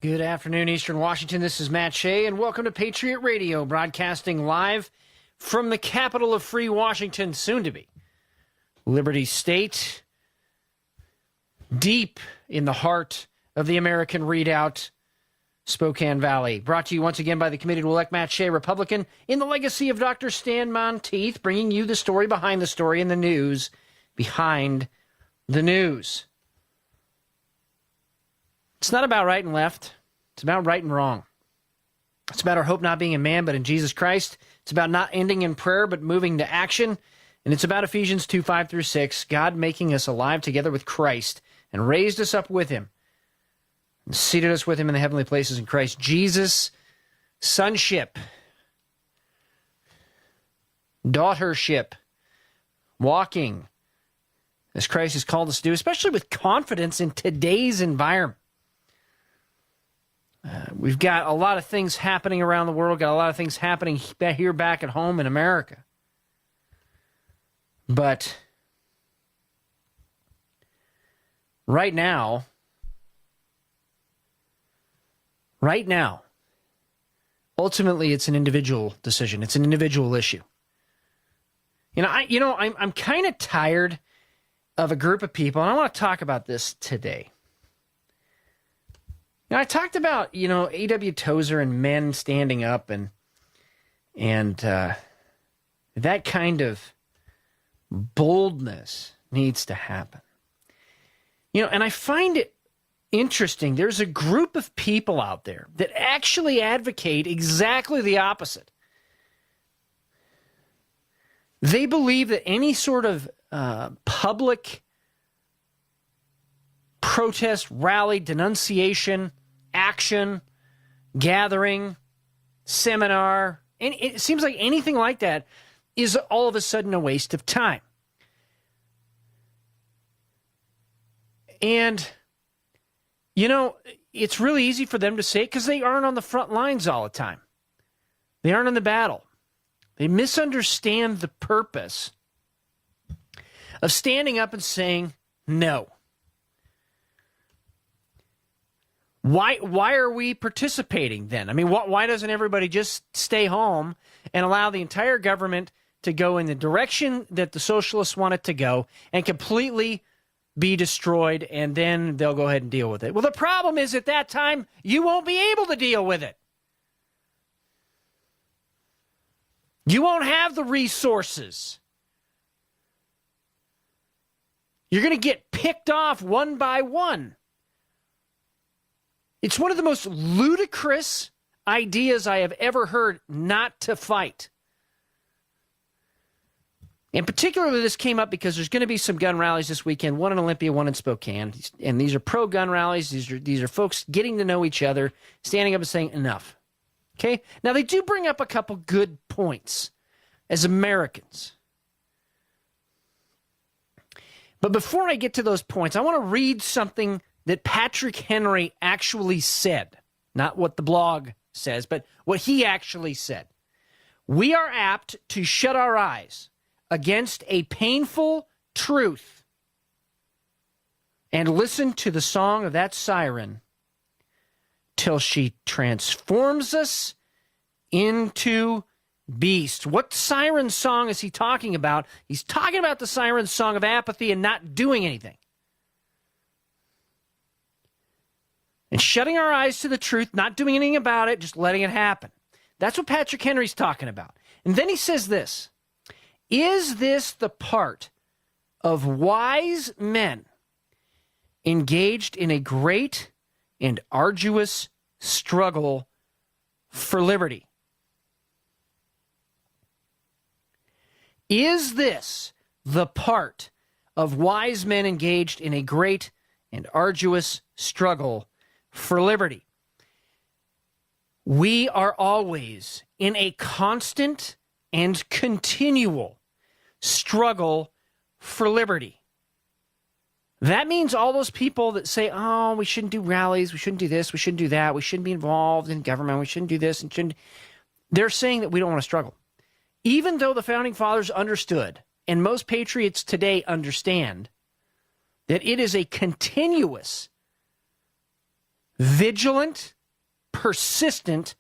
Good afternoon, Eastern Washington. This is Matt Shea, and welcome to Patriot Radio, broadcasting live from the capital of free Washington, soon to be Liberty State, deep in the heart of the American Redoubt, Spokane Valley. Brought to you once again by the committee to elect Matt Shea, Republican, in the legacy of Dr. Stan Monteith, bringing you the story behind the story and the news behind the news. It's not about right and left. It's about right and wrong. It's about our hope not being in man, but in Jesus Christ. It's about not ending in prayer, but moving to action. And it's about Ephesians 2:5-6, God making us alive together with Christ and raised us up with him and seated us with him in the heavenly places in Christ Jesus. Sonship, daughtership, walking as Christ has called us to do, especially with confidence in today's environment. We've got a lot of things happening around the world, got a lot of things happening here back at home in America. But right now, ultimately it's an individual decision. It's an individual issue. I'm kind of tired of a group of people, and I want to talk about this today. Now, I talked about, A.W. Tozer and men standing up and that kind of boldness needs to happen. And I find it interesting. There's a group of people out there that actually advocate exactly the opposite. They believe that any sort of public protest, rally, denunciation, action, gathering, seminar, and it seems like anything like that is all of a sudden a waste of time. And, it's really easy for them to say because they aren't on the front lines all the time. They aren't in the battle. They misunderstand the purpose of standing up and saying no. Why are we participating then? I mean, why doesn't everybody just stay home and allow the entire government to go in the direction that the socialists want it to go and completely be destroyed, and then they'll go ahead and deal with it? Well, the problem is at that time, you won't be able to deal with it. You won't have the resources. You're going to get picked off one by one. It's one of the most ludicrous ideas I have ever heard, not to fight. And particularly this came up because there's going to be some gun rallies this weekend, one in Olympia, one in Spokane. And these are pro-gun rallies. These are folks getting to know each other, standing up and saying enough. Okay? Now, they do bring up a couple good points as Americans. But before I get to those points, I want to read something that Patrick Henry actually said. Not what the blog says, but what he actually said. We are apt to shut our eyes against a painful truth and listen to the song of that siren till she transforms us into beast. What siren song is he talking about? He's talking about the siren song of apathy and not doing anything. And shutting our eyes to the truth, not doing anything about it, just letting it happen. That's what Patrick Henry's talking about. And then he says this: is this the part of wise men engaged in a great and arduous struggle for liberty? Is this the part of wise men engaged in a great and arduous struggle for liberty? We are always in a constant and continual struggle for liberty. That means all those people that say, oh, we shouldn't do rallies, we shouldn't do this, we shouldn't do that, we shouldn't be involved in government, we shouldn't do this, and shouldn't. They're saying that we don't want to struggle. Even though the Founding Fathers understood, and most patriots today understand, that it is a continuous, vigilant, persistent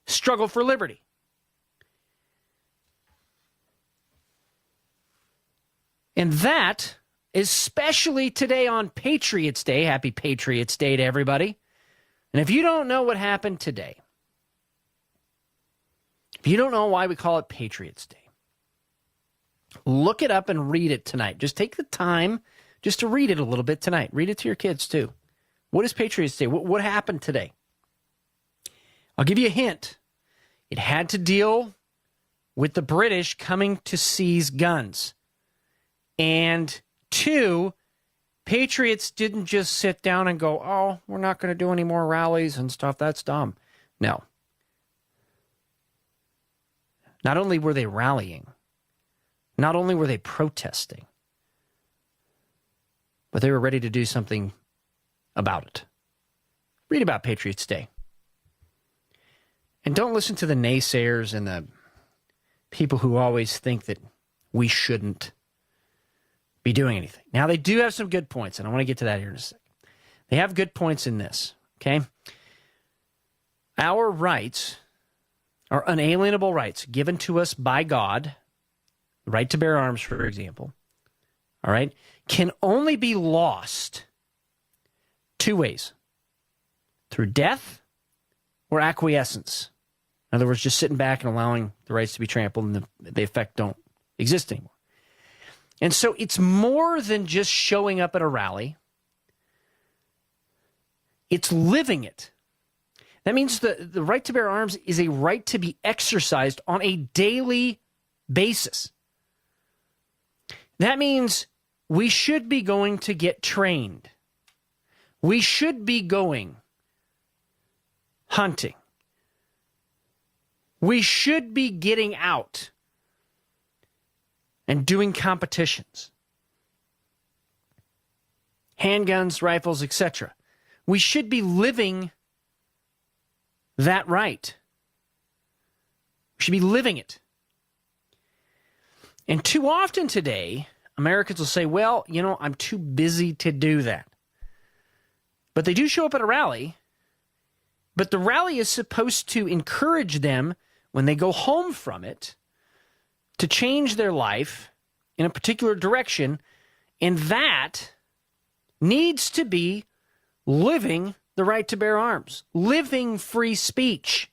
struggle for liberty. And that, especially today on Patriots Day, happy Patriots Day to everybody. And if you don't know what happened today, if you don't know why we call it Patriots Day, look it up and read it tonight. Just take the time just to read it a little bit tonight. Read it to your kids too. What is Patriots Day? What happened today? I'll give you a hint. It had to deal with the British coming to seize guns. And 2, patriots didn't just sit down and go, oh, we're not going to do any more rallies and stuff. That's dumb. No. Not only were they rallying, not only were they protesting, but they were ready to do something about it. Read about Patriots Day. And don't listen to the naysayers and the people who always think that we shouldn't be doing anything. Now, they do have some good points, and I want to get to that here in a second. They have good points in this, okay? Our rights, our unalienable rights given to us by God, the right to bear arms, for example, all right, can only be lost 2 ways: through death or acquiescence. In other words, just sitting back and allowing the rights to be trampled and the effect don't exist anymore. And so it's more than just showing up at a rally. It's living it. That means the right to bear arms is a right to be exercised on a daily basis. That means we should be going to get trained. We should be going hunting. We should be getting out and doing competitions. Handguns, rifles, etc. We should be living that right. We should be living it. And too often today, Americans will say, well, you know, I'm too busy to do that. But they do show up at a rally, but the rally is supposed to encourage them when they go home from it to change their life in a particular direction, and that needs to be living the right to bear arms, living free speech,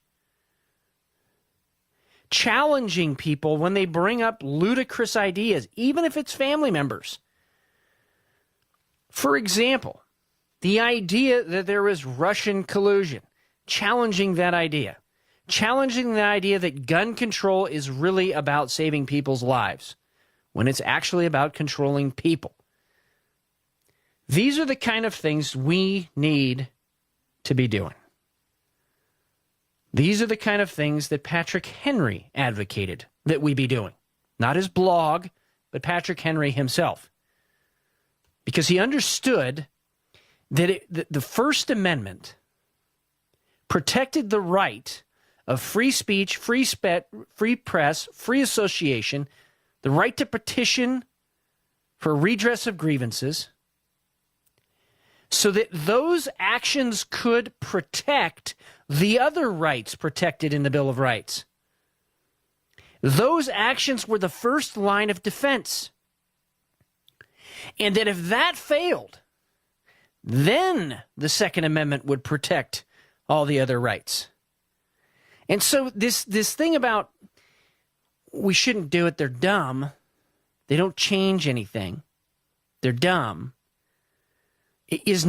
challenging people when they bring up ludicrous ideas, even if it's family members. For example, the idea that there is Russian collusion, challenging that idea. Challenging the idea that gun control is really about saving people's lives, when it's actually about controlling people. These are the kind of things we need to be doing. These are the kind of things that Patrick Henry advocated that we be doing. Not his blog, but Patrick Henry himself. Because he understood that the First Amendment protected the right of free speech, free press, free association, the right to petition for redress of grievances, so that those actions could protect the other rights protected in the Bill of Rights. Those actions were the first line of defense. And that if that failed, then the Second Amendment would protect all the other rights. And so this thing about we shouldn't do it, they're dumb, they don't change anything, they're dumb, is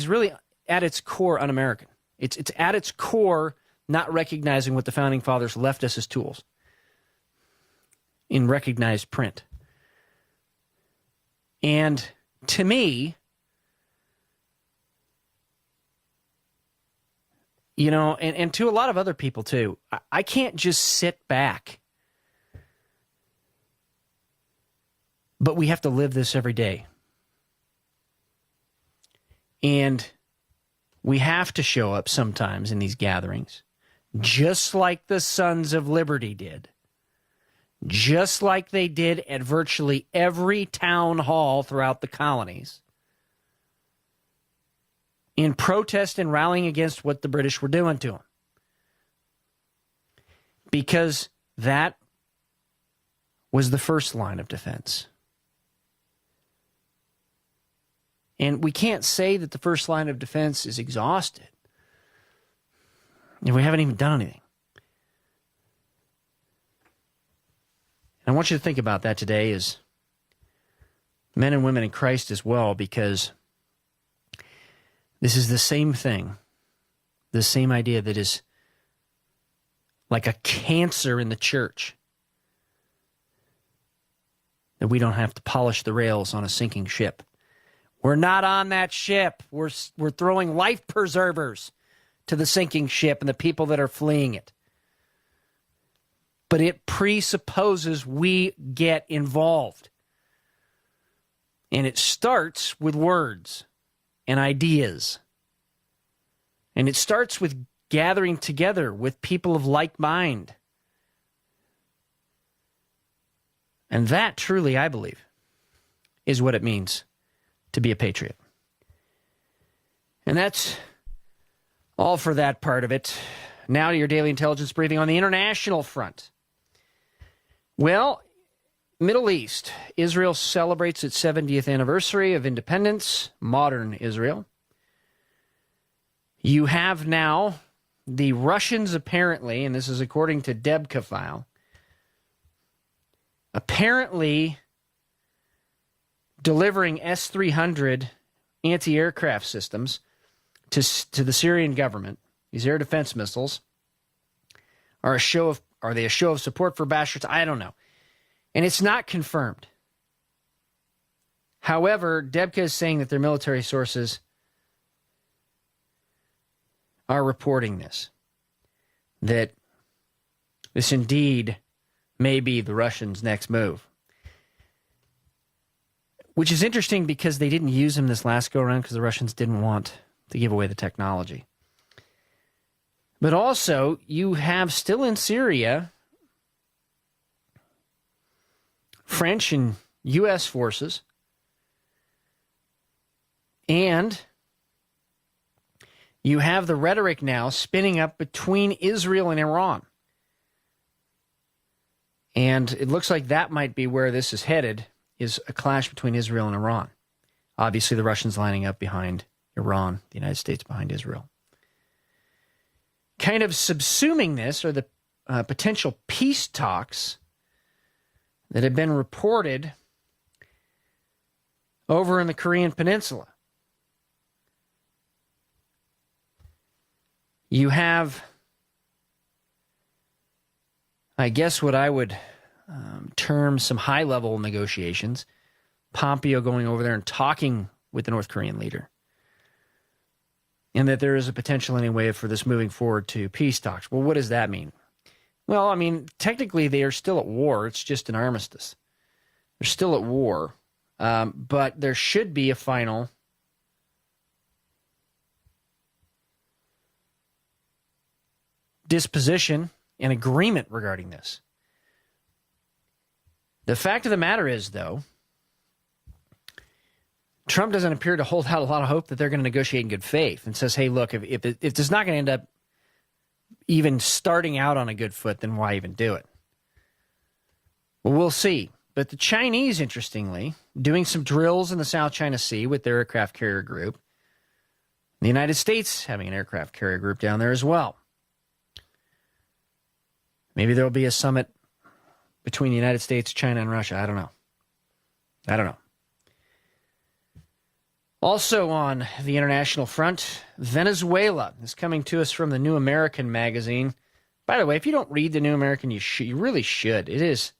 really at its core un-American. It's at its core not recognizing what the Founding Fathers left us as tools in recognized print. And to me, you know, and to a lot of other people too, I can't just sit back. But we have to live this every day. And we have to show up sometimes in these gatherings, just like the Sons of Liberty did. Just like they did at virtually every town hall throughout the colonies. in protest and rallying against what the British were doing to them. Because that was the first line of defense. And we can't say that the first line of defense is exhausted if we haven't even done anything. And I want you to think about that today as men and women in Christ as well, because this is the same thing, the same idea that is like a cancer in the church, that we don't have to polish the rails on a sinking ship. We're not on that ship. We're throwing life preservers to the sinking ship and the people that are fleeing it. But it presupposes we get involved. And it starts with words and ideas. And it starts with gathering together with people of like mind. And that truly, I believe, is what it means to be a patriot. And that's all for that part of it. Now to your daily intelligence briefing on the international front. Well, Middle East. Israel celebrates its 70th anniversary of independence, modern Israel. You have now the Russians apparently, and this is according to Debka file, apparently delivering S-300 anti-aircraft systems to the Syrian government. These air defense missiles are they a show of support for Bashar? I don't know. And it's not confirmed. However, Debka is saying that their military sources are reporting this, that this indeed may be the Russians' next move. Which is interesting because they didn't use them this last go-around because the Russians didn't want to give away the technology. But also, you have still in Syria French and U.S. forces, and you have the rhetoric now spinning up between Israel and Iran. And it looks like that might be where this is headed, is a clash between Israel and Iran. Obviously, the Russians lining up behind Iran, the United States behind Israel. Kind of subsuming this are the potential peace talks that have been reported over in the Korean Peninsula. You have, I guess, what I would term some high-level negotiations. Pompeo going over there and talking with the North Korean leader. And that there is a potential anyway for this moving forward to peace talks. Well, what does that mean? Well, I mean, technically they are still at war. It's just an armistice. They're still at war. But there should be a final disposition and agreement regarding this. The fact of the matter is, though, Trump doesn't appear to hold out a lot of hope that they're going to negotiate in good faith, and says, hey, look, if it's not going to end up even starting out on a good foot, then why even do it? Well, we'll see. But the Chinese, interestingly, doing some drills in the South China Sea with their aircraft carrier group. The United States having an aircraft carrier group down there as well. Maybe there'll be a summit between the United States, China, and Russia. I don't know. Also on the international front, Venezuela is coming to us from the New American magazine. By the way, if you don't read the New American, you really should. It is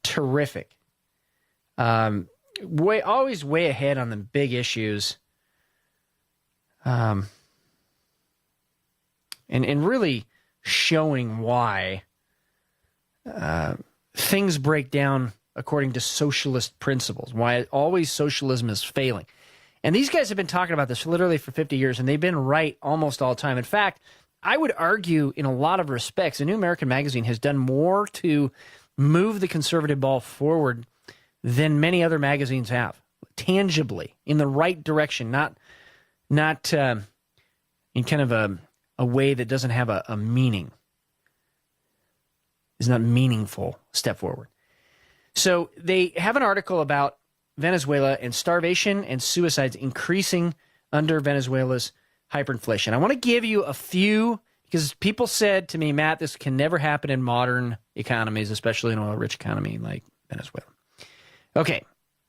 terrific. Always way ahead on the big issues. And really showing why things break down according to socialist principles, why always socialism is failing. And these guys have been talking about this literally for 50 years, and they've been right almost all the time. In fact, I would argue in a lot of respects, the New American magazine has done more to move the conservative ball forward than many other magazines have, tangibly, in the right direction, not in kind of a way that doesn't have a meaning. Is not meaningful step forward. So they have an article about Venezuela and starvation and suicides increasing under Venezuela's hyperinflation. I want to give you a few, because people said to me, Matt, this can never happen in modern economies, especially in an oil-rich economy like Venezuela. Okay,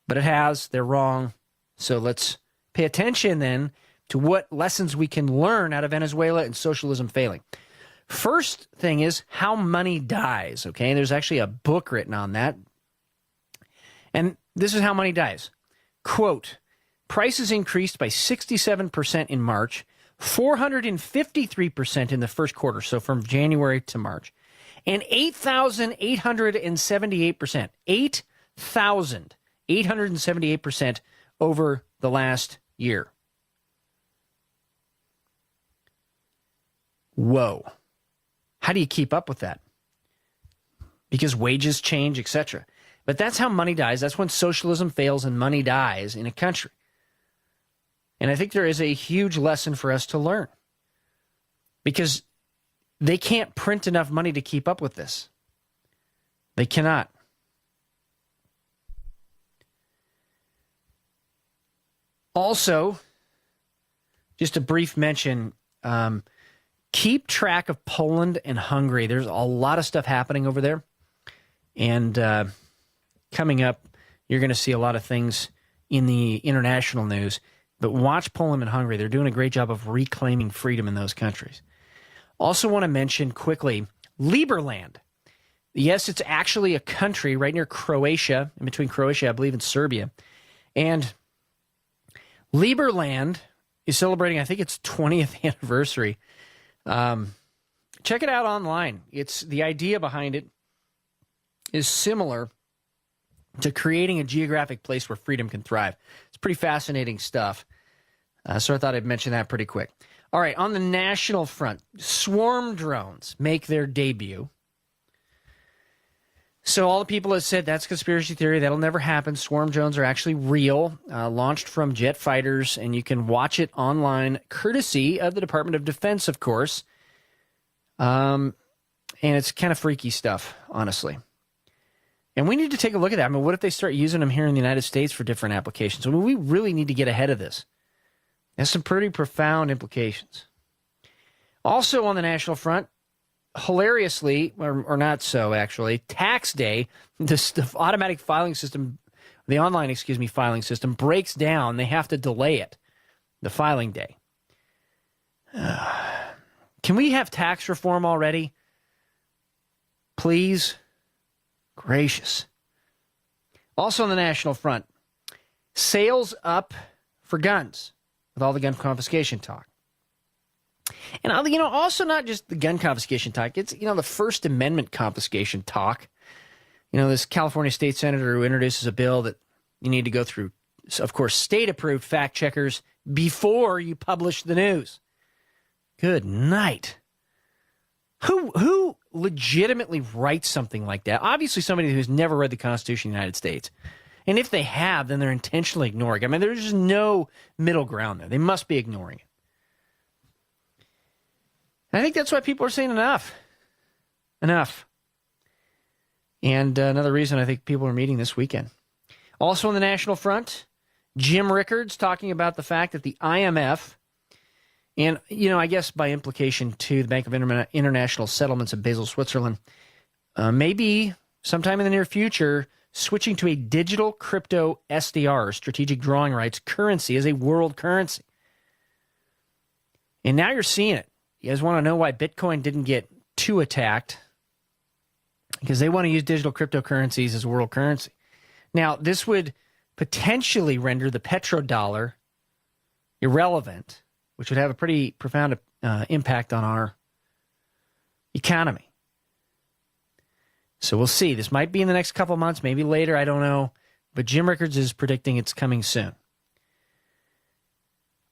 but it has. They're wrong. So let's pay attention then to what lessons we can learn out of Venezuela and socialism failing. First thing is how money dies, okay? There's actually a book written on that. And this is how money dies. Quote, prices increased by 67% in March, 453% in the first quarter, so from January to March, and 8,878%, 8,878% over the last year. Whoa. How do you keep up with that? Because wages change, etc. But that's how money dies. That's when socialism fails and money dies in a country. And I think there is a huge lesson for us to learn. Because they can't print enough money to keep up with this. They cannot. Also, just a brief mention, keep track of Poland and Hungary. There's a lot of stuff happening over there. And coming up, you're going to see a lot of things in the international news. But watch Poland and Hungary. They're doing a great job of reclaiming freedom in those countries. Also want to mention quickly, Liberland. Yes, it's actually a country right near Croatia, in between Croatia, I believe, and Serbia. And Liberland is celebrating, I think, its 20th anniversary. Check it out online. It's the idea behind it is similar to creating a geographic place where freedom can thrive. It's pretty fascinating stuff. So I thought I'd mention that pretty quick. All right, on the national front, swarm drones make their debut. So all the people that said that's conspiracy theory, that'll never happen. Swarm drones are actually real, launched from jet fighters, and you can watch it online, courtesy of the Department of Defense, of course. And it's kind of freaky stuff, honestly. And we need to take a look at that. I mean, what if they start using them here in the United States for different applications? I mean, we really need to get ahead of this. That's some pretty profound implications. Also on the national front, hilariously, or not so actually, tax day, the automatic filing system, the online, filing system breaks down. They have to delay it, the filing day. Can we have tax reform already? Please? Gracious. Also on the national front, sales up for guns with all the gun confiscation talk. And, also not just the gun confiscation talk. It's, the First Amendment confiscation talk. This California state senator who introduces a bill that you need to go through, of course, state-approved fact checkers before you publish the news. Good night. Who legitimately writes something like that? Obviously somebody who's never read the Constitution of the United States. And if they have, then they're intentionally ignoring it. I mean, there's just no middle ground there. They must be ignoring it. And I think that's why people are saying enough. Enough. And another reason I think people are meeting this weekend. Also on the national front, Jim Rickards talking about the fact that the IMF, and, I guess by implication too, the Bank of International Settlements in Basel, Switzerland, maybe sometime in the near future, switching to a digital crypto SDR, strategic drawing rights currency, as a world currency. And now you're seeing it. You guys want to know why Bitcoin didn't get too attacked? Because they want to use digital cryptocurrencies as world currency. Now, this would potentially render the petrodollar irrelevant, which would have a pretty profound impact on our economy. So we'll see. This might be in the next couple of months, maybe later, I don't know. But Jim Rickards is predicting it's coming soon.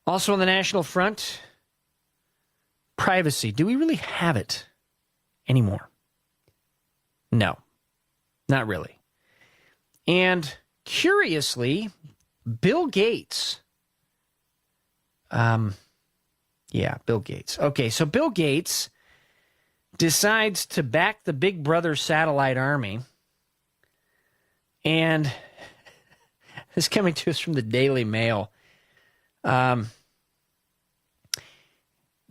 Also on the national front, privacy. Do we really have it anymore? No, not really. And curiously, Bill Gates, Yeah, Bill Gates. Okay, so Bill Gates decides to back the Big Brother satellite army. And this is coming to us from the Daily Mail. The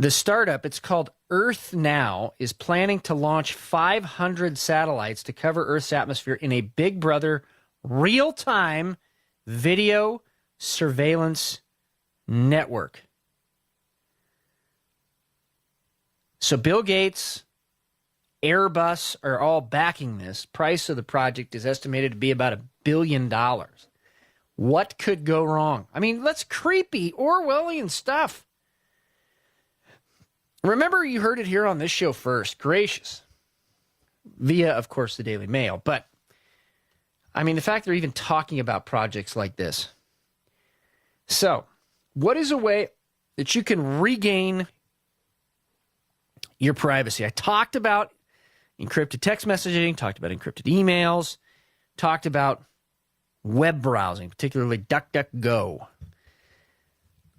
startup, it's called Earth Now, is planning to launch 500 satellites to cover Earth's atmosphere in a Big Brother real-time video surveillance network. So Bill Gates, Airbus are all backing this. Price of the project is estimated to be about $1 billion. What could go wrong? I mean, that's creepy, Orwellian stuff. Remember, you heard it here on this show first. Gracious. Via, of course, the Daily Mail. But, I mean, the fact they're even talking about projects like this. So, what is a way that you can regain your privacy? I talked about encrypted text messaging, talked about encrypted emails, talked about web browsing, particularly DuckDuckGo.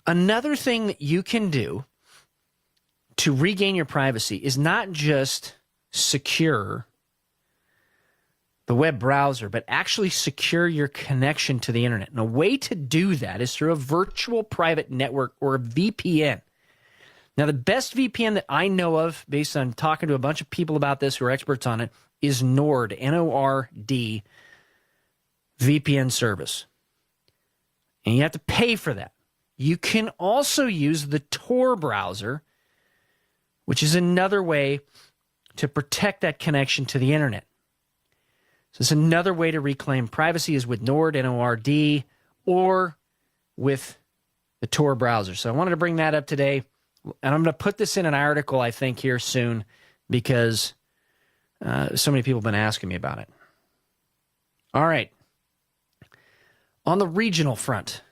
Another thing that you can do to regain your privacy is not just secure the web browser, but actually secure your connection to the internet. And a way to do that is through a virtual private network, or a VPN. Now, the best VPN that I know of, based on talking to a bunch of people about this who are experts on it, is Nord, N-O-R-D, VPN service. And you have to pay for that. You can also use the Tor browser, which is another way to protect that connection to the internet. So it's another way to reclaim privacy is with Nord, N-O-R-D, or with the Tor browser. So I wanted to bring that up today. And I'm going to put this in an article, I think, here soon, because so many people have been asking me about it. All right. On the regional front,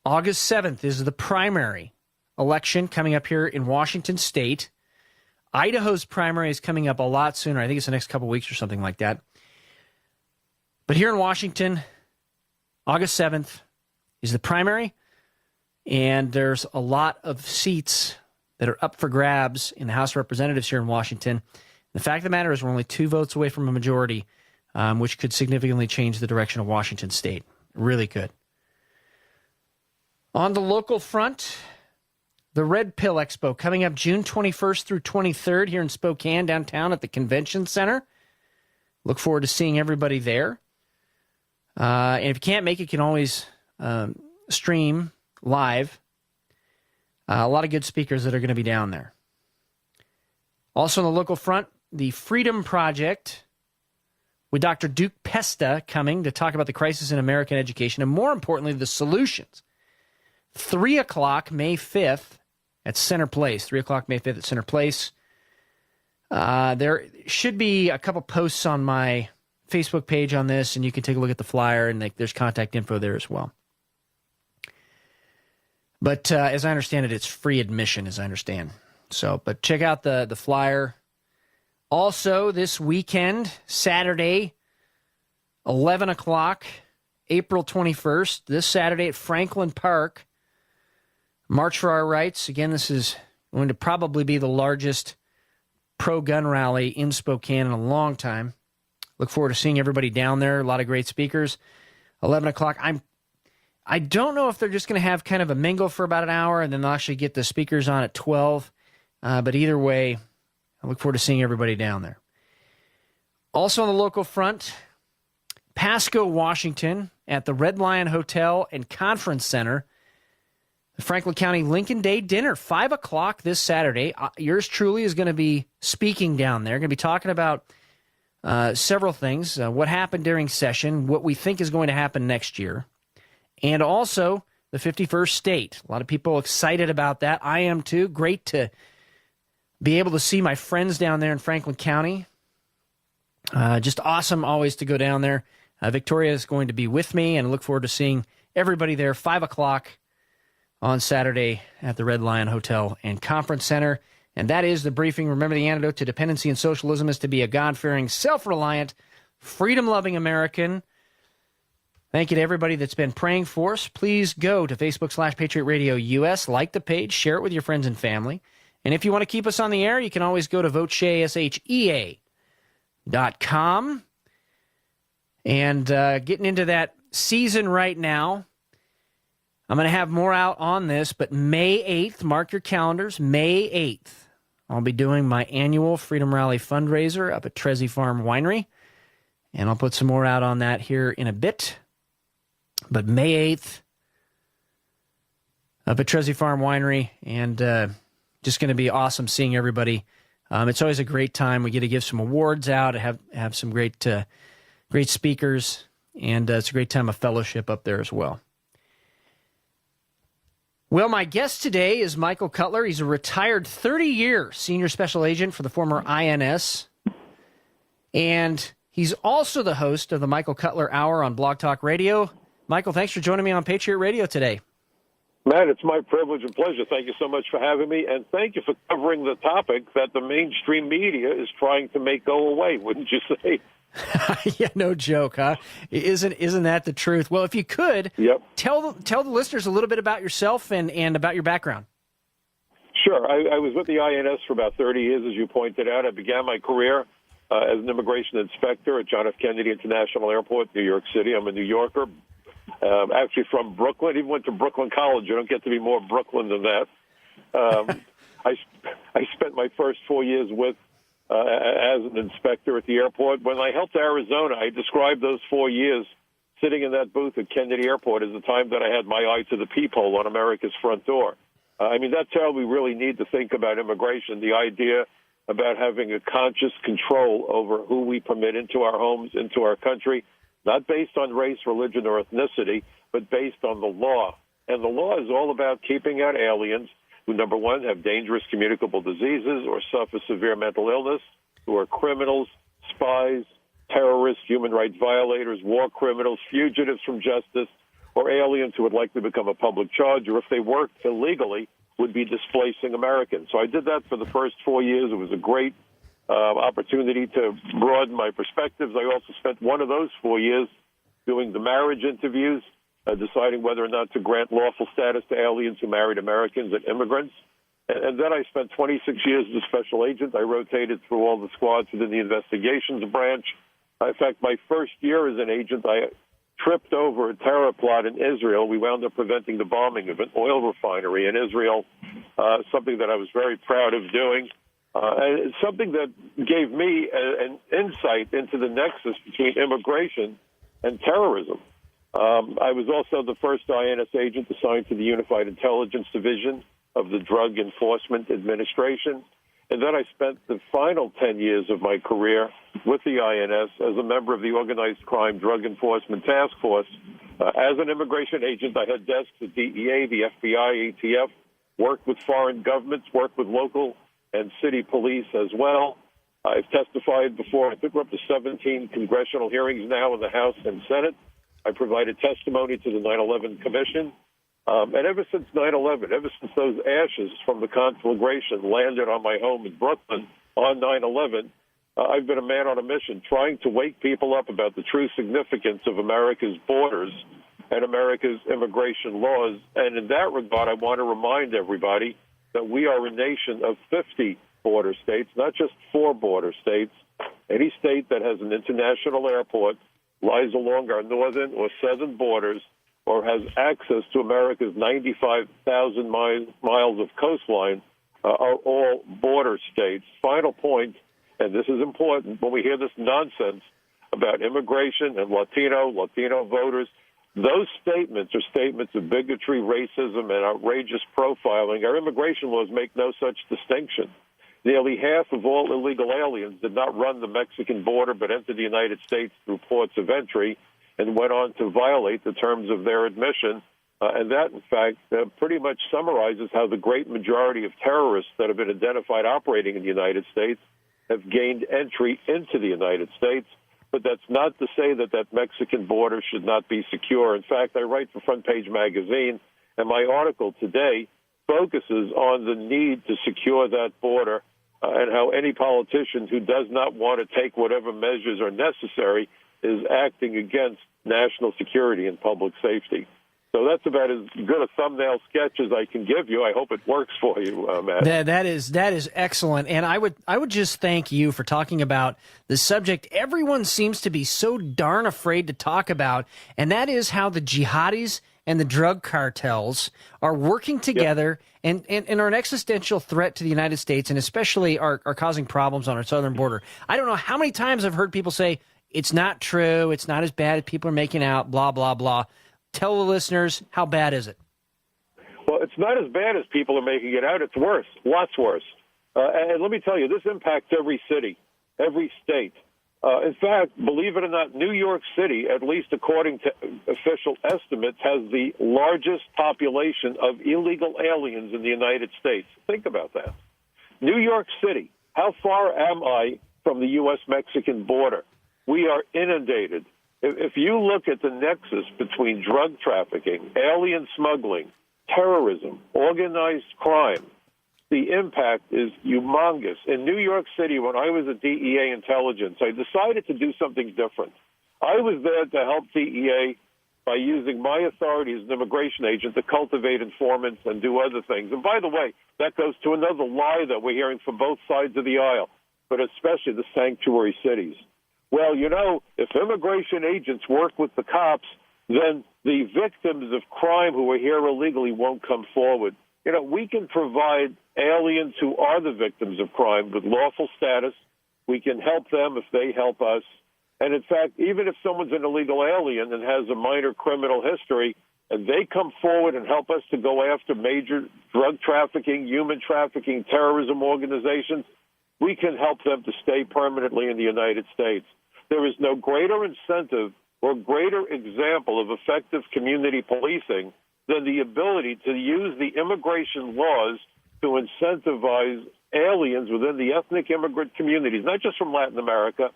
August 7th is the primary election coming up here in Washington State. Idaho's primary is coming up a lot sooner. I think it's the next couple weeks or something like that. But here in Washington, August 7th is the primary. And there's a lot of seats that are up for grabs in the House of Representatives here in Washington. The fact of the matter is we're only 2 votes away from a majority, which could significantly change the direction of Washington State. Really could. On the local front, the Red Pill Expo coming up June 21st through 23rd here in Spokane, downtown at the Convention Center. Look forward to seeing everybody there. And if you can't make it, you can always stream live. A lot of good speakers that are going to be down there. Also on the local front, the Freedom Project with Dr. Duke Pesta coming to talk about the crisis in American education and, more importantly, the solutions. 3 o'clock, May 5th at Center Place. 3 o'clock, May 5th at Center Place. There should be a couple posts on my Facebook page on this, and you can take a look at the flyer, and there's contact info there as well. But as I understand it, it's free admission, as I understand. So, but check out the flyer. Also, this weekend, Saturday, 11 o'clock, April 21st, this Saturday at Franklin Park, March for Our Rights. Again, this is going to probably be the largest pro-gun rally in Spokane in a long time. Look forward to seeing everybody down there. A lot of great speakers. 11 o'clock. I don't know if they're just going to have kind of a mingle for about an hour and then they'll actually get the speakers on at 12. But either way, I look forward to seeing everybody down there. Also on the local front, Pasco, Washington, at the Red Lion Hotel and Conference Center, the Franklin County Lincoln Day Dinner, 5 o'clock this Saturday. Yours truly is going to be speaking down there. Going to be talking about several things, what happened during session, what we think is going to happen next year, and also the 51st state. A lot of people excited about that. I am too. Great to be able to see my friends down there in Franklin County. Just awesome always to go down there. Victoria is going to be with me, and I look forward to seeing everybody there, 5 o'clock on Saturday at the Red Lion Hotel and Conference Center. And that is the briefing. Remember, the antidote to dependency and socialism is to be a God-fearing, self-reliant, freedom-loving American. Thank you to everybody that's been praying for us. Please go to Facebook/Patriot Radio US, like the page, share it with your friends and family. And if you want to keep us on the air, you can always go to voteshea.com. And getting into that season right now, I'm going to have more out on this, but May 8th, mark your calendars, May 8th, I'll be doing my annual Freedom Rally fundraiser up at Trezzy Farm Winery. And I'll put some more out on that here in a bit. But May 8th, up at Trezzy Farm Winery, and just going to be awesome seeing everybody. It's always a great time. We get to give some awards out, have some great speakers, and it's a great time of fellowship up there as well. Well, my guest today is Michael Cutler. He's a retired 30-year senior special agent for the former INS, and he's also the host of the Michael Cutler Hour on Blog Talk Radio. Michael, thanks for joining me on Patriot Radio today. Matt, it's my privilege and pleasure. Thank you so much for having me, and thank you for covering the topic that the mainstream media is trying to make go away, wouldn't you say? Yeah, no joke, huh? Isn't that the truth? Well, if you could, yep. tell the listeners a little bit about yourself and about your background. Sure. I was with the INS for about 30 years, as you pointed out. I began my career as an immigration inspector at John F. Kennedy International Airport, New York City. I'm a New Yorker, actually from Brooklyn. Even went to Brooklyn College. You don't get to be more Brooklyn than that. I spent my first 4 years as an inspector at the airport. When I helped Arizona, I described those 4 years sitting in that booth at Kennedy Airport as the time that I had my eye to the peephole on America's front door. That's how we really need to think about immigration, the idea about having a conscious control over who we permit into our homes, into our country, not based on race, religion, or ethnicity, but based on the law. And the law is all about keeping out aliens who, number one, have dangerous communicable diseases or suffer severe mental illness, who are criminals, spies, terrorists, human rights violators, war criminals, fugitives from justice, or aliens who would likely become a public charge, or if they worked illegally, would be displacing Americans. So I did that for the first 4 years. It was a great opportunity to broaden my perspectives. I also spent one of those 4 years doing the marriage interviews, deciding whether or not to grant lawful status to aliens who married Americans and immigrants. And then I spent 26 years as a special agent. I rotated through all the squads within the investigations branch. In fact, my first year as an agent, I tripped over a terror plot in Israel. We wound up preventing the bombing of an oil refinery in Israel, something that I was very proud of doing. And it's something that gave me an insight into the nexus between immigration and terrorism. I was also the first INS agent assigned to the Unified Intelligence Division of the Drug Enforcement Administration. And then I spent the final 10 years of my career with the INS as a member of the Organized Crime Drug Enforcement Task Force. As an immigration agent, I had desks at DEA, the FBI, ATF, worked with foreign governments, worked with local and city police as well. I've testified before, I think we're up to 17 congressional hearings now in the House and Senate. I provided testimony to the 9/11 Commission. And ever since 9/11, ever since those ashes from the conflagration landed on my home in Brooklyn on 9/11, I've been a man on a mission trying to wake people up about the true significance of America's borders and America's immigration laws. And in that regard, I want to remind everybody that we are a nation of 50 border states, not just 4 border states. Any state that has an international airport, lies along our northern or southern borders, or has access to America's 95,000 miles of coastline, are all border states. Final point, and this is important, when we hear this nonsense about immigration and Latino voters, those statements are statements of bigotry, racism, and outrageous profiling. Our immigration laws make no such distinction. Nearly half of all illegal aliens did not run the Mexican border but entered the United States through ports of entry and went on to violate the terms of their admission. And that, in fact, pretty much summarizes how the great majority of terrorists that have been identified operating in the United States have gained entry into the United States. But that's not to say that that Mexican border should not be secure. In fact, I write for Front Page Magazine, and my article today focuses on the need to secure that border and how any politician who does not want to take whatever measures are necessary is acting against national security and public safety. So that's about as good a thumbnail sketch as I can give you. I hope it works for you, Matt. That is excellent, and I would just thank you for talking about the subject everyone seems to be so darn afraid to talk about, and that is how the jihadis and the drug cartels are working together and are an existential threat to the United States, and especially are causing problems on our southern border. I don't know how many times I've heard people say, it's not true, it's not as bad as people are making out, blah, blah, blah. Tell the listeners, how bad is it? Well, it's not as bad as people are making it out. It's worse, lots worse. And let me tell you, this impacts every city, every state. In fact, believe it or not, New York City, at least according to official estimates, has the largest population of illegal aliens in the United States. Think about that. New York City, how far am I from the U.S.-Mexican border? We are inundated. If you look at the nexus between drug trafficking, alien smuggling, terrorism, organized crime, the impact is humongous. In New York City, when I was at DEA intelligence, I decided to do something different. I was there to help DEA by using my authority as an immigration agent to cultivate informants and do other things. And by the way, that goes to another lie that we're hearing from both sides of the aisle, but especially the sanctuary cities. Well, you know, if immigration agents work with the cops, then the victims of crime who are here illegally won't come forward. You know, we can provide aliens who are the victims of crime with lawful status. We can help them if they help us. And in fact, even if someone's an illegal alien and has a minor criminal history, and they come forward and help us to go after major drug trafficking, human trafficking, terrorism organizations, we can help them to stay permanently in the United States. There is no greater incentive or greater example of effective community policing than the ability to use the immigration laws to incentivize aliens within the ethnic immigrant communities, not just from Latin America.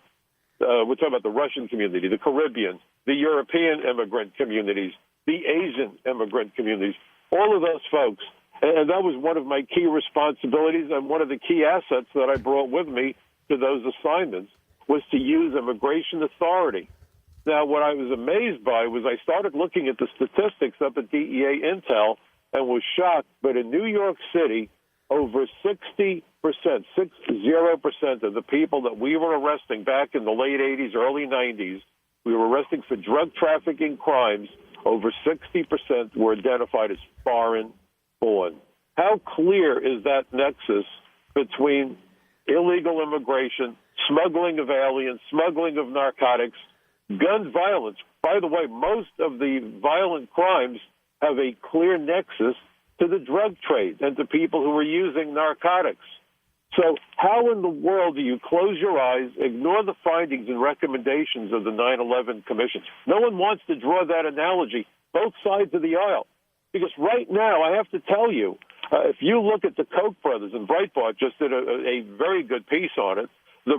We're talking about the Russian community, the Caribbean, the European immigrant communities, the Asian immigrant communities, all of those folks. And that was one of my key responsibilities and one of the key assets that I brought with me to those assignments was to use immigration authority. Now, what I was amazed by was I started looking at the statistics up at DEA Intel and was shocked. But in New York City, over 60%, 60% of the people that we were arresting back in the late 80s, early 90s, we were arresting for drug trafficking crimes, over 60% were identified as foreign-born. How clear is that nexus between illegal immigration, smuggling of aliens, smuggling of narcotics, gun violence? By the way, most of the violent crimes have a clear nexus to the drug trade and to people who are using narcotics. So how in the world do you close your eyes, ignore the findings and recommendations of the 9/11 Commission? No one wants to draw that analogy, both sides of the aisle. Because right now, I have to tell you, if you look at the Koch brothers, and Breitbart just did a very good piece on it, the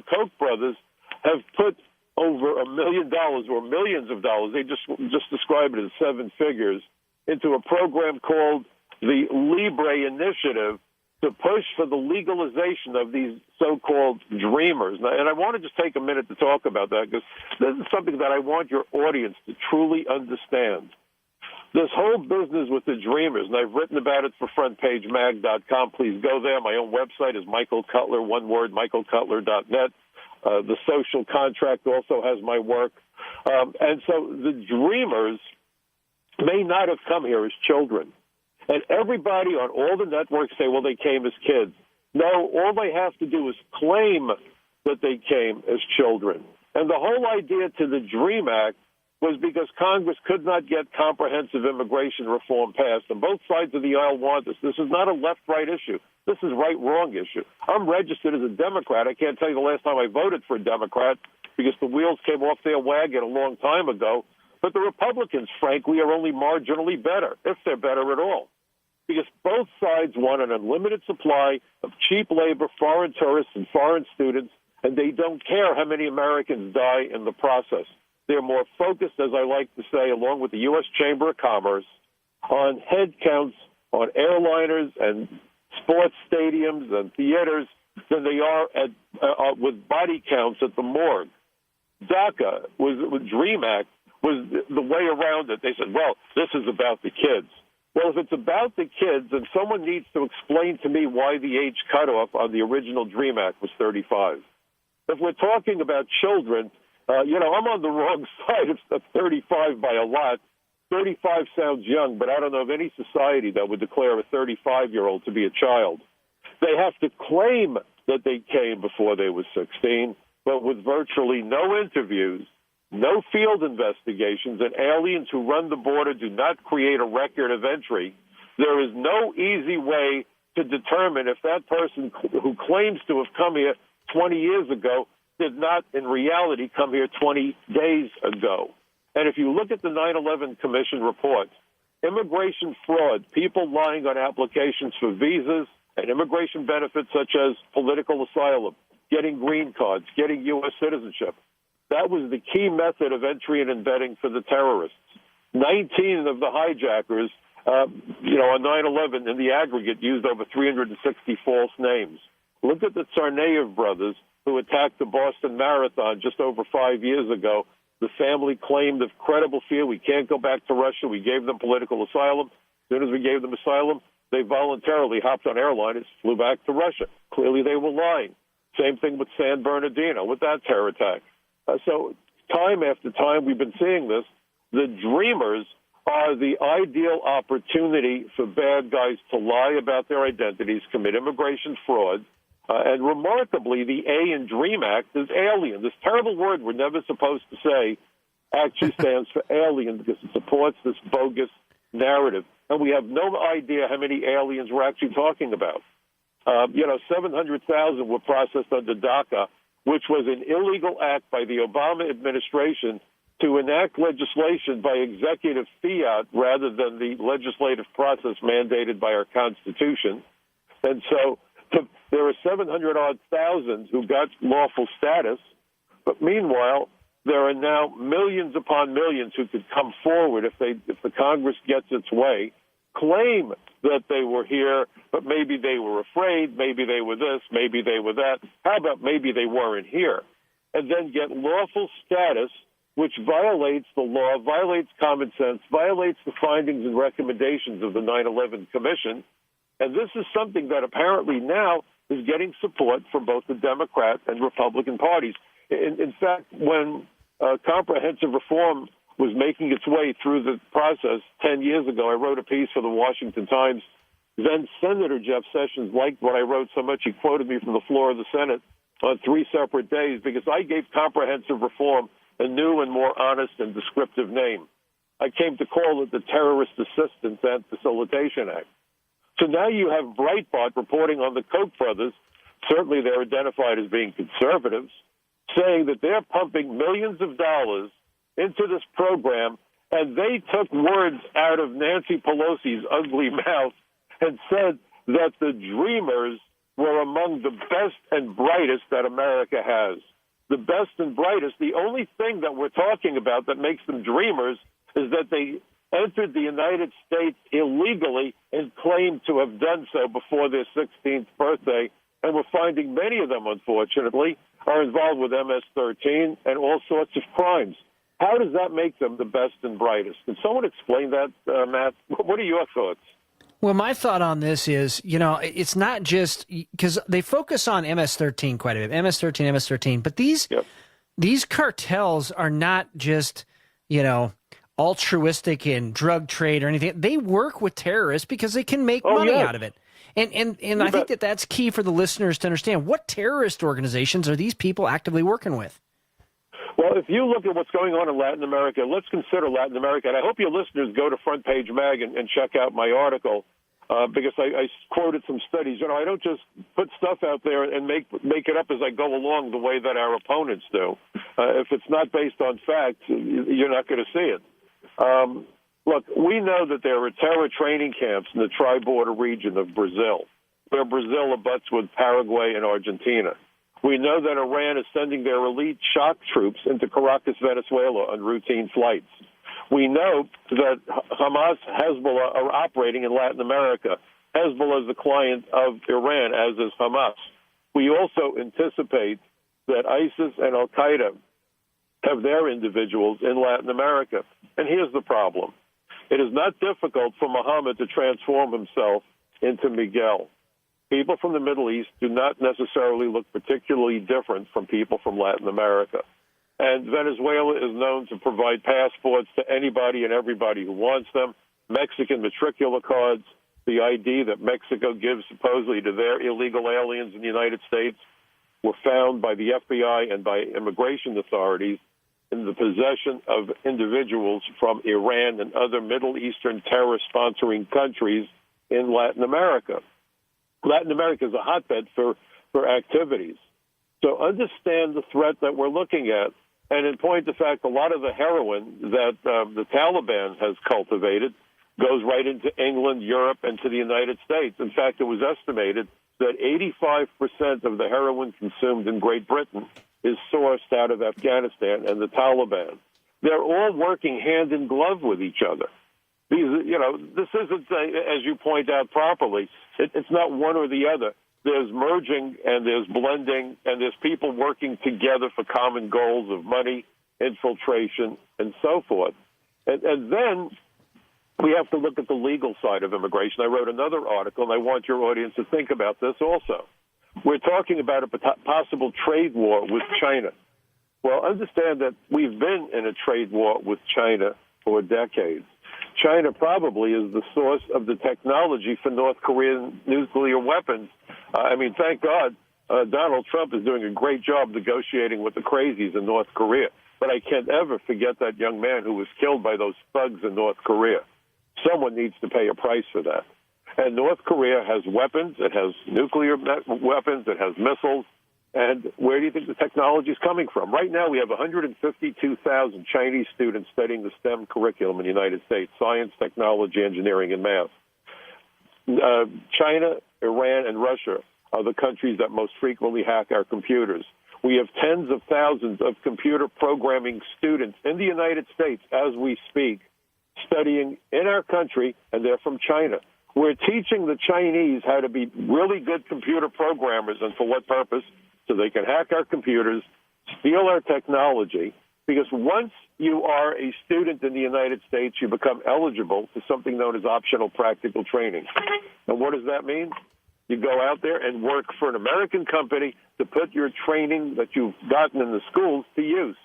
Koch brothers have put over $1 million or millions of dollars, they just describe it as seven figures, into a program called the Libre Initiative to push for the legalization of these so-called dreamers. And I want to just take a minute to talk about that because this is something that I want your audience to truly understand. This whole business with the dreamers, and I've written about it for frontpagemag.com. Please go there. My own website is Michael Cutler, one word, michaelcutler.net. The social contract also has my work. And so the dreamers may not have come here as children. And everybody on all the networks say, well, they came as kids. No, all they have to do is claim that they came as children. And the whole idea to the DREAM Act was because Congress could not get comprehensive immigration reform passed. And both sides of the aisle want this. This is not a left-right issue. This is right-wrong issue. I'm registered as a Democrat. I can't tell you the last time I voted for a Democrat because the wheels came off their wagon a long time ago. But the Republicans, frankly, are only marginally better, if they're better at all. Because both sides want an unlimited supply of cheap labor, foreign tourists, and foreign students, and they don't care how many Americans die in the process. They're more focused, as I like to say, along with the U.S. Chamber of Commerce, on head counts, on airliners and sports stadiums and theaters than they are at with body counts at the morgue. DACA DREAM Act was the way around it. They said, well, this is about the kids. Well, if it's about the kids, then someone needs to explain to me why the age cutoff on the original DREAM Act was 35. If we're talking about children, I'm on the wrong side of 35 by a lot. 35 sounds young, but I don't know of any society that would declare a 35-year-old to be a child. They have to claim that they came before they were 16, but with virtually no interviews, no field investigations, and aliens who run the border do not create a record of entry, there is no easy way to determine if that person who claims to have come here 20 years ago did not in reality come here 20 days ago. And if you look at the 9/11 Commission report, immigration fraud, people lying on applications for visas and immigration benefits such as political asylum, getting green cards, getting U.S. citizenship, that was the key method of entry and embedding for the terrorists. 19 of the hijackers, on 9/11 in the aggregate used over 360 false names. Look at the Tsarnaev brothers who attacked the Boston Marathon just over 5 years ago. The family claimed of credible fear, we can't go back to Russia. We gave them political asylum. As soon as we gave them asylum, they voluntarily hopped on airliners, flew back to Russia. Clearly they were lying. Same thing with San Bernardino, with that terror attack. So time after time we've been seeing this. The dreamers are the ideal opportunity for bad guys to lie about their identities, commit immigration fraud, and remarkably, the A in DREAM Act is alien. This terrible word we're never supposed to say actually stands for alien because it supports this bogus narrative. And we have no idea how many aliens we're actually talking about. 700,000 were processed under DACA, which was an illegal act by the Obama administration to enact legislation by executive fiat rather than the legislative process mandated by our Constitution. And so there are 700-odd thousand who got lawful status, but meanwhile, there are now millions upon millions who could come forward if the Congress gets its way, claim that they were here, but maybe they were afraid, maybe they were this, maybe they were that. How about maybe they weren't here? And then get lawful status, which violates the law, violates common sense, violates the findings and recommendations of the 9/11 Commission. And this is something that apparently now is getting support from both the Democrat and Republican parties. In fact, when comprehensive reform was making its way through the process 10 years ago, I wrote a piece for the Washington Times. Then Senator Jeff Sessions liked what I wrote so much he quoted me from the floor of the Senate on 3 separate days because I gave comprehensive reform a new and more honest and descriptive name. I came to call it the Terrorist Assistance and Facilitation Act. So now you have Breitbart reporting on the Koch brothers, certainly they're identified as being conservatives, saying that they're pumping millions of dollars into this program, and they took words out of Nancy Pelosi's ugly mouth and said that the dreamers were among the best and brightest that America has. The best and brightest, the only thing that we're talking about that makes them dreamers is that they entered the United States illegally and claimed to have done so before their 16th birthday. And we're finding many of them, unfortunately, are involved with MS-13 and all sorts of crimes. How does that make them the best and brightest? Can someone explain that, Matt? What are your thoughts? Well, my thought on this is, it's not just because they focus on MS-13 quite a bit, MS-13, but these cartels are not just, altruistic in drug trade or anything. They work with terrorists because they can make money out of it. And I think that's key for the listeners to understand. What terrorist organizations are these people actively working with? Well, if you look at what's going on in Latin America, let's consider Latin America. And I hope your listeners go to Front Page Mag and check out my article because I quoted some studies. I don't just put stuff out there and make it up as I go along the way that our opponents do. If it's not based on facts, you're not going to see it. Look, we know that there are terror training camps in the tri-border region of Brazil, where Brazil abuts with Paraguay and Argentina. We know that Iran is sending their elite shock troops into Caracas, Venezuela on routine flights. We know that Hamas, Hezbollah are operating in Latin America. Hezbollah is a client of Iran, as is Hamas. We also anticipate that ISIS and Al-Qaeda have their individuals in Latin America. And here's the problem. It is not difficult for Muhammad to transform himself into Miguel. People from the Middle East do not necessarily look particularly different from people from Latin America. And Venezuela is known to provide passports to anybody and everybody who wants them, Mexican matricular cards, the ID that Mexico gives supposedly to their illegal aliens in the United States were found by the FBI and by immigration authorities in the possession of individuals from Iran and other Middle Eastern terror-sponsoring countries in Latin America. Latin America is a hotbed for activities. So understand the threat that we're looking at. And in point of fact, a lot of the heroin that the Taliban has cultivated goes right into England, Europe, and to the United States. In fact, it was estimated that 85% of the heroin consumed in Great Britain is sourced out of Afghanistan and the Taliban. They're all working hand in glove with each other. This isn't, as you point out properly, it's not one or the other. There's merging and there's blending and there's people working together for common goals of money, infiltration, and so forth. And then we have to look at the legal side of immigration. I wrote another article, and I want your audience to think about this also. We're talking about a possible trade war with China. Well, understand that we've been in a trade war with China for decades. China probably is the source of the technology for North Korean nuclear weapons. Thank God Donald Trump is doing a great job negotiating with the crazies in North Korea. But I can't ever forget that young man who was killed by those thugs in North Korea. Someone needs to pay a price for that. And North Korea has weapons. It has nuclear weapons. It has missiles. And where do you think the technology is coming from? Right now, we have 152,000 Chinese students studying the STEM curriculum in the United States, science, technology, engineering, and math. China, Iran, and Russia are the countries that most frequently hack our computers. We have tens of thousands of computer programming students in the United States as we speak, studying in our country, and they're from China. We're teaching the Chinese how to be really good computer programmers, and for what purpose? So they can hack our computers, steal our technology, because once you are a student in the United States, you become eligible for something known as optional practical training. And what does that mean? You go out there and work for an American company to put your training that you've gotten in the schools to use.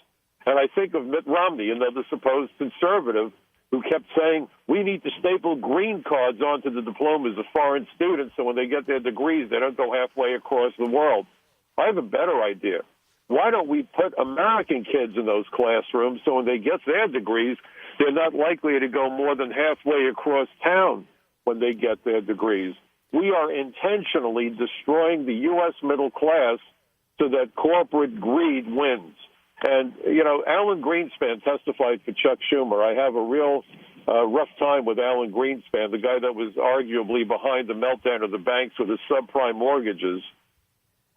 And I think of Mitt Romney, another supposed conservative, who kept saying, we need to staple green cards onto the diplomas of foreign students so when they get their degrees, they don't go halfway across the world. I have a better idea. Why don't we put American kids in those classrooms so when they get their degrees, they're not likely to go more than halfway across town when they get their degrees? We are intentionally destroying the U.S. middle class so that corporate greed wins. And, Alan Greenspan testified for Chuck Schumer. I have a real rough time with Alan Greenspan, the guy that was arguably behind the meltdown of the banks with his subprime mortgages.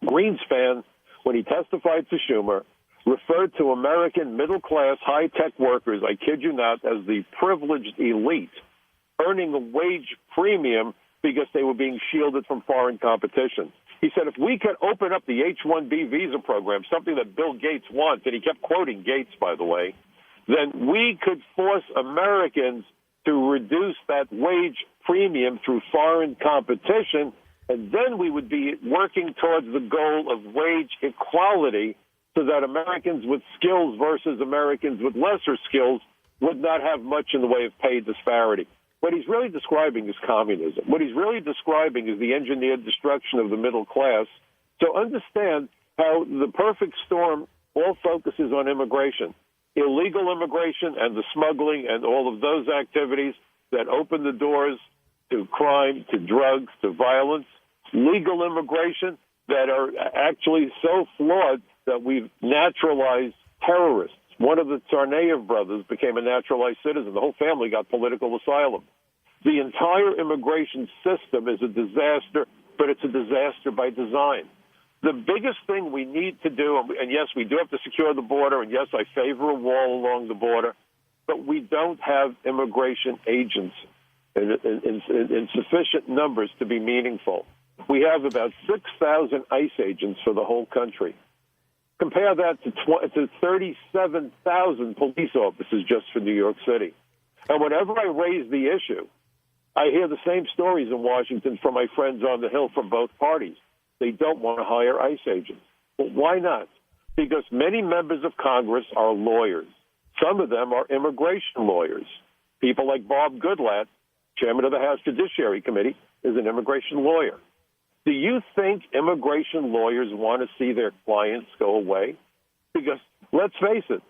Greenspan, when he testified to Schumer, referred to American middle-class high-tech workers, I kid you not, as the privileged elite, earning a wage premium because they were being shielded from foreign competition. He said, if we could open up the H-1B visa program, something that Bill Gates wants, and he kept quoting Gates, by the way, then we could force Americans to reduce that wage premium through foreign competition, and then we would be working towards the goal of wage equality so that Americans with skills versus Americans with lesser skills would not have much in the way of pay disparity. What he's really describing is communism. What he's really describing is the engineered destruction of the middle class. So understand how the perfect storm all focuses on immigration, illegal immigration and the smuggling and all of those activities that open the doors to crime, to drugs, to violence, legal immigration that are actually so flawed that we've naturalized terrorists. One of the Tsarnaev brothers became a naturalized citizen. The whole family got political asylum. The entire immigration system is a disaster, but it's a disaster by design. The biggest thing we need to do, and yes, we do have to secure the border, and yes, I favor a wall along the border, but we don't have immigration agents. in sufficient numbers to be meaningful. We have about 6,000 ICE agents for the whole country. Compare that to 37,000 police officers just for New York City. And whenever I raise the issue, I hear the same stories in Washington from my friends on the Hill from both parties. They don't want to hire ICE agents. Well, why not? Because many members of Congress are lawyers. Some of them are immigration lawyers. People like Bob Goodlatte, chairman of the House Judiciary Committee, is an immigration lawyer. Do you think immigration lawyers want to see their clients go away? Because let's face it,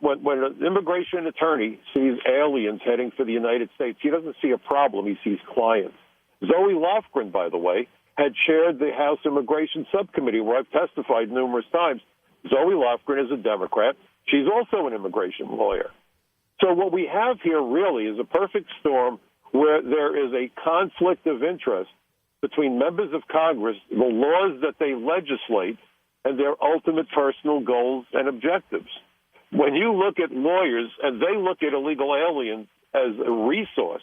when an immigration attorney sees aliens heading for the United States, he doesn't see a problem, he sees clients. Zoe Lofgren, by the way, had chaired the House Immigration Subcommittee where I've testified numerous times. Zoe Lofgren is a Democrat. She's also an immigration lawyer. So what we have here really is a perfect storm where there is a conflict of interest between members of Congress, the laws that they legislate, and their ultimate personal goals and objectives. When you look at lawyers and they look at illegal aliens as a resource,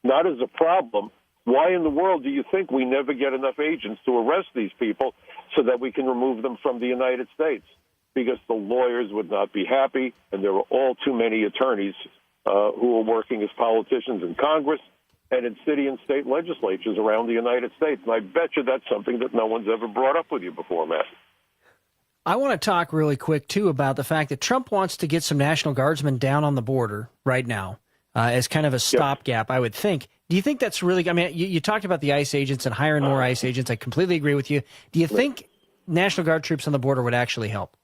not as a problem, why in the world do you think we never get enough agents to arrest these people so that we can remove them from the United States? Because the lawyers would not be happy, and there are all too many attorneys who are working as politicians in Congress and in city and state legislatures around the United States. And I bet you that's something that no one's ever brought up with you before, Matt. I want to talk really quick, too, about the fact that Trump wants to get some National Guardsmen down on the border right now as kind of a stopgap, I would think. Do you think that's really – I mean, you talked about the ICE agents and hiring more ICE agents. I completely agree with you. Do you think National Guard troops on the border would actually help?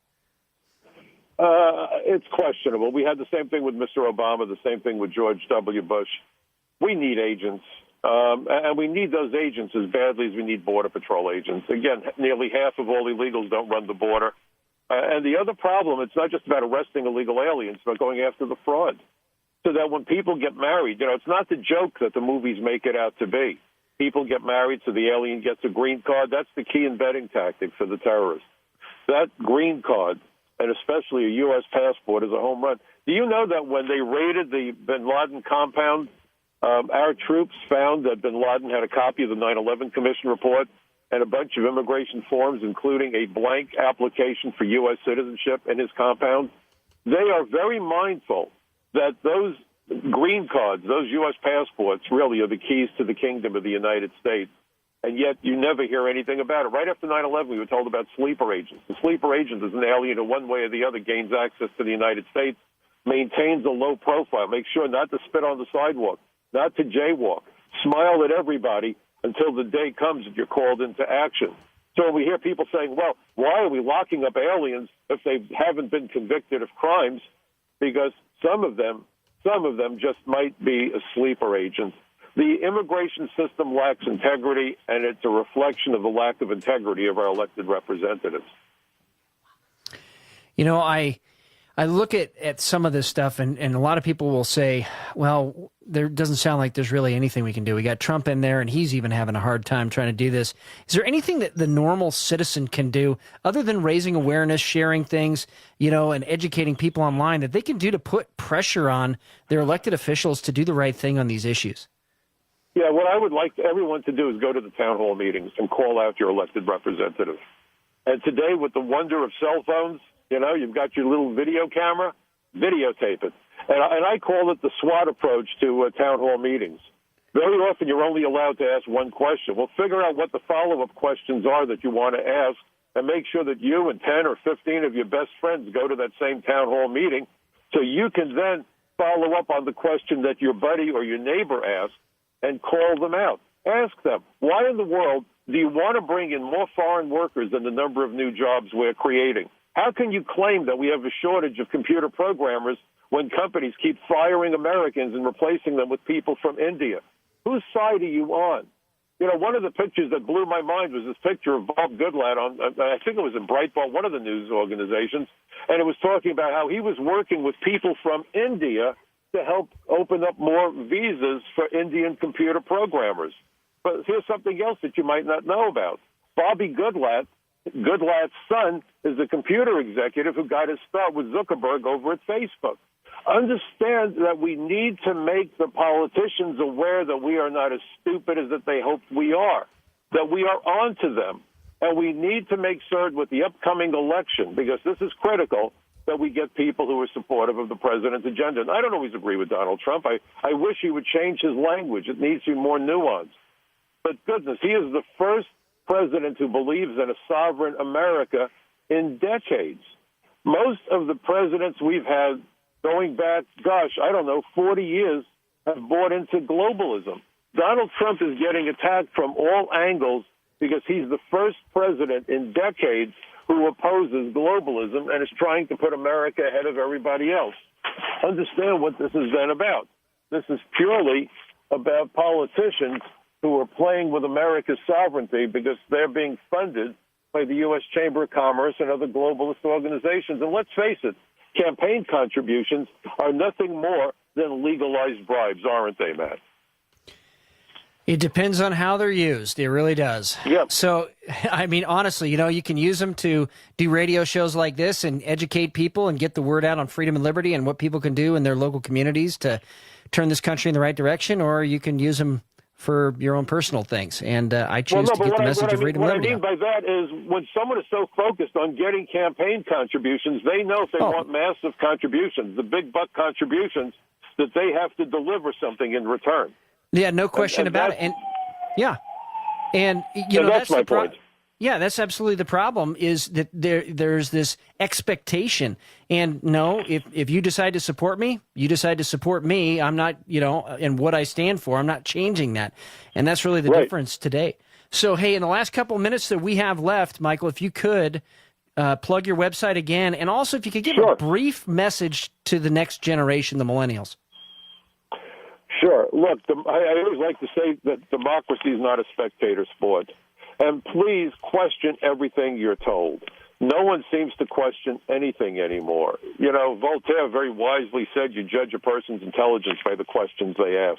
It's questionable. We had the same thing with Mr. Obama, the same thing with George W. Bush. We need agents, and we need those agents as badly as we need Border Patrol agents. Again, nearly half of all illegals don't run the border. And the other problem, it's not just about arresting illegal aliens, but going after the fraud. So that when people get married, it's not the joke that the movies make it out to be. People get married so the alien gets a green card. That's the key and betting tactic for the terrorists. That green card, and especially a U.S. passport, is a home run. Do you know that when they raided the bin Laden compound, our troops found that bin Laden had a copy of the 9/11 Commission report and a bunch of immigration forms, including a blank application for U.S. citizenship in his compound? They are very mindful that those green cards, those U.S. passports, really are the keys to the kingdom of the United States. And yet you never hear anything about it. Right after 9/11, we were told about sleeper agents. The sleeper agent is an alien who one way or the other gains access to the United States, maintains a low profile, makes sure not to spit on the sidewalk, not to jaywalk, smile at everybody until the day comes that you're called into action. So when we hear people saying, well, why are we locking up aliens if they haven't been convicted of crimes? Because some of them just might be a sleeper agent. The immigration system lacks integrity, and it's a reflection of the lack of integrity of our elected representatives. I look at some of this stuff, and a lot of people will say, well, there doesn't sound like there's really anything we can do. We got Trump in there, and he's even having a hard time trying to do this. Is there anything that the normal citizen can do other than raising awareness, sharing things, and educating people online that they can do to put pressure on their elected officials to do the right thing on these issues? Yeah, what I would like everyone to do is go to the town hall meetings and call out your elected representative. And today, with the wonder of cell phones, you've got your little video camera, videotape it. And I call it the SWAT approach to town hall meetings. Very often you're only allowed to ask one question. Well, figure out what the follow-up questions are that you want to ask, and make sure that you and 10 or 15 of your best friends go to that same town hall meeting so you can then follow up on the question that your buddy or your neighbor asked and call them out. Ask them, why in the world do you want to bring in more foreign workers than the number of new jobs we're creating? How can you claim that we have a shortage of computer programmers when companies keep firing Americans and replacing them with people from India? Whose side are you on? One of the pictures that blew my mind was this picture of Bob Goodlatte on, I think it was in Breitbart, one of the news organizations, and it was talking about how he was working with people from India to help open up more visas for Indian computer programmers. But here's something else that you might not know about. Bobby Goodlatte's son is a computer executive who got his start with Zuckerberg over at Facebook. Understand that we need to make the politicians aware that we are not as stupid as that they hope we are, that we are on to them. And we need to make certain with the upcoming election, because this is critical, that we get people who are supportive of the president's agenda. And I don't always agree with Donald Trump. I wish he would change his language. It needs to be more nuanced. But goodness, he is the first president who believes in a sovereign America in decades. Most of the presidents we've had going back, 40 years, have bought into globalism. Donald Trump is getting attacked from all angles because he's the first president in decades who opposes globalism and is trying to put America ahead of everybody else. Understand what this is then about. This is purely about politicians who are playing with America's sovereignty because they're being funded by the U.S. Chamber of Commerce and other globalist organizations. And let's face it, campaign contributions are nothing more than legalized bribes, aren't they, Matt? It depends on how they're used. It really does. Yep. So, I mean, honestly, you can use them to do radio shows like this and educate people and get the word out on freedom and liberty and what people can do in their local communities to turn this country in the right direction, or you can use them for your own personal things. And I choose to get the message of freedom and liberty. What I mean by that is when someone is so focused on getting campaign contributions, they know if they want massive contributions, the big buck contributions, that they have to deliver something in return. Yeah, no question about it. And that's my point. Yeah, that's absolutely the problem, is that there's this expectation. And no, if you decide to support me, you decide to support me. I'm not, and what I stand for, I'm not changing that. And that's really the difference today. So, hey, in the last couple of minutes that we have left, Michael, if you could plug your website again, and also if you could give a brief message to the next generation, the millennials. Sure. Look, I always like to say that democracy is not a spectator sport. And please question everything you're told. No one seems to question anything anymore. Voltaire very wisely said you judge a person's intelligence by the questions they ask.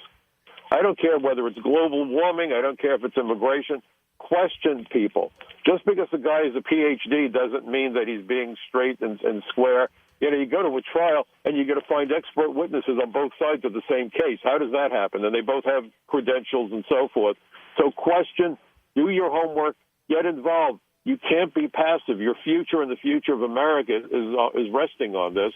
I don't care whether it's global warming. I don't care if it's immigration. Question people. Just because a guy is a PhD doesn't mean that he's being straight and square. You go to a trial and you got to find expert witnesses on both sides of the same case. How does that happen? And they both have credentials and so forth. So question, do your homework, get involved. You can't be passive. Your future and the future of America is resting on this.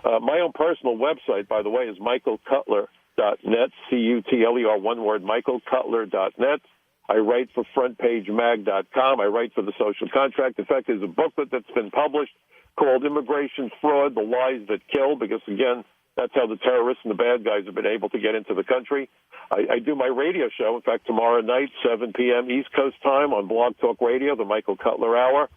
My own personal website, by the way, is michaelcutler.net, C-U-T-L-E-R, one word, michaelcutler.net. I write for frontpagemag.com. I write for the Social Contract. In fact, there's a booklet that's been published called Immigration Fraud, The Lies That Kill, because, again, that's how the terrorists and the bad guys have been able to get into the country. I do my radio show, in fact, tomorrow night, 7 p.m. East Coast time on Blog Talk Radio, the Michael Cutler Hour.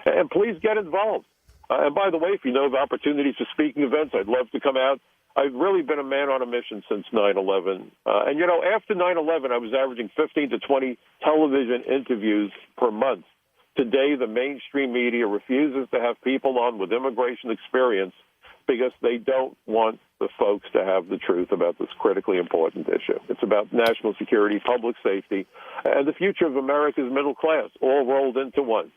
And please get involved. And by the way, if you know of opportunities for speaking events, I'd love to come out. I've really been a man on a mission since 9/11. And, after 9/11, I was averaging 15 to 20 television interviews per month. Today, the mainstream media refuses to have people on with immigration experience because they don't want the folks to have the truth about this critically important issue. It's about national security, public safety, and the future of America's middle class, all rolled into one.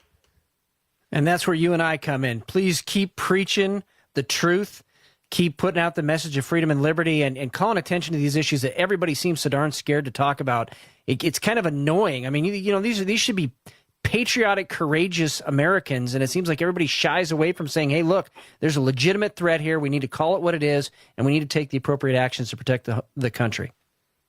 And that's where you and I come in. Please keep preaching the truth. Keep putting out the message of freedom and liberty and calling attention to these issues that everybody seems so darn scared to talk about. It's kind of annoying. I mean, these should be patriotic, courageous Americans, and it seems like everybody shies away from saying, hey, look, there's a legitimate threat here. We need to call it what it is, and we need to take the appropriate actions to protect the country.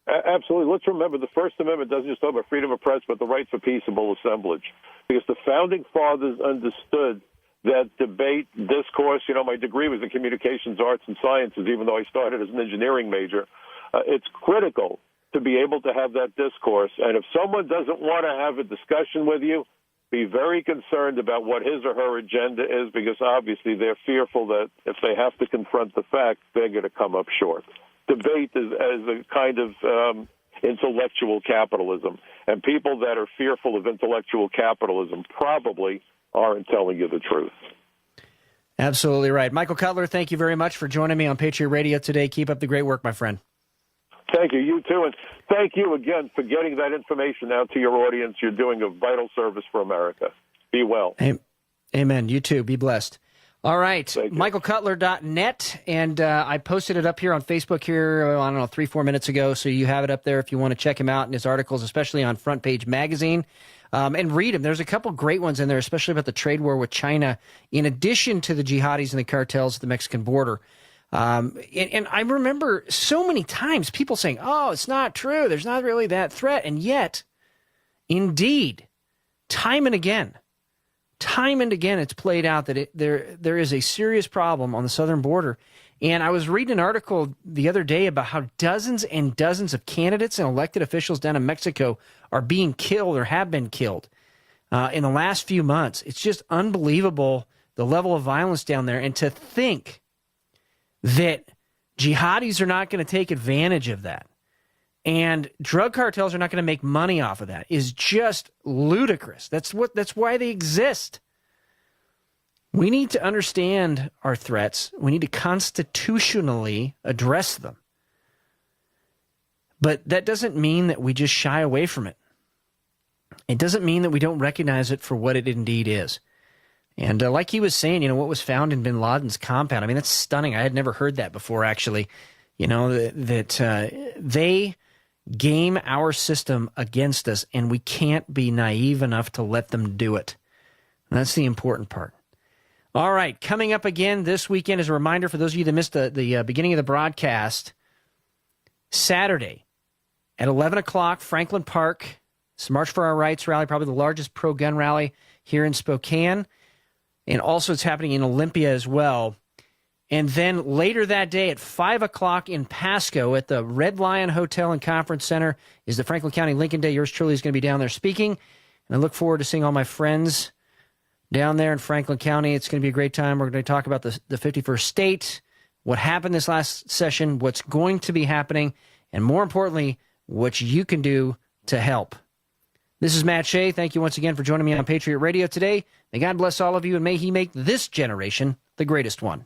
Absolutely. Let's remember the First Amendment doesn't just talk about freedom of press, but the right for peaceable assemblage. Because the Founding Fathers understood that debate, discourse, my degree was in communications, arts, and sciences, even though I started as an engineering major. It's critical to be able to have that discourse. And if someone doesn't want to have a discussion with you, be very concerned about what his or her agenda is, because obviously they're fearful that if they have to confront the facts, they're going to come up short. Debate is a kind of intellectual capitalism, and people that are fearful of intellectual capitalism probably aren't telling you the truth. Absolutely right. Michael Cutler, thank you very much for joining me on Patriot Radio today. Keep up the great work, my friend. Thank you. You too. And thank you again for getting that information out to your audience. You're doing a vital service for America. Be well. Amen. You too. Be blessed. All right, michaelcutler.net, and I posted it up here on Facebook here, I don't know, 3-4 minutes ago, so you have it up there if you want to check him out in his articles, especially on Front Page Magazine, and read them. There's a couple great ones in there, especially about the trade war with China, in addition to the jihadis and the cartels at the Mexican border. And I remember so many times people saying, oh, it's not true, there's not really that threat, and yet, indeed, time and again, it's played out that there is a serious problem on the southern border. And I was reading an article the other day about how dozens and dozens of candidates and elected officials down in Mexico are being killed or have been killed in the last few months. It's just unbelievable, the level of violence down there. And to think that jihadis are not going to take advantage of that and drug cartels are not going to make money off of that is just ludicrous. That's why they exist. We need to understand our threats. We need to constitutionally address them. But that doesn't mean that we just shy away from it. It doesn't mean that we don't recognize it for what it indeed is. And like he was saying, what was found in bin Laden's compound, I mean, that's stunning. I had never heard that before, actually. That they game our system against us, and we can't be naive enough to let them do it. And that's the important part. All right, coming up again this weekend, as a reminder for those of you that missed the beginning of the broadcast, Saturday at 11 o'clock, Franklin Park, it's March for Our Rights rally, probably the largest pro-gun rally here in Spokane. And also it's happening in Olympia as well. And then later that day at 5 o'clock in Pasco at the Red Lion Hotel and Conference Center is the Franklin County Lincoln Day. Yours truly is going to be down there speaking. And I look forward to seeing all my friends down there in Franklin County. It's going to be a great time. We're going to talk about the 51st state, what happened this last session, what's going to be happening, and more importantly, what you can do to help. This is Matt Shea. Thank you once again for joining me on Patriot Radio today. May God bless all of you, and may he make this generation the greatest one.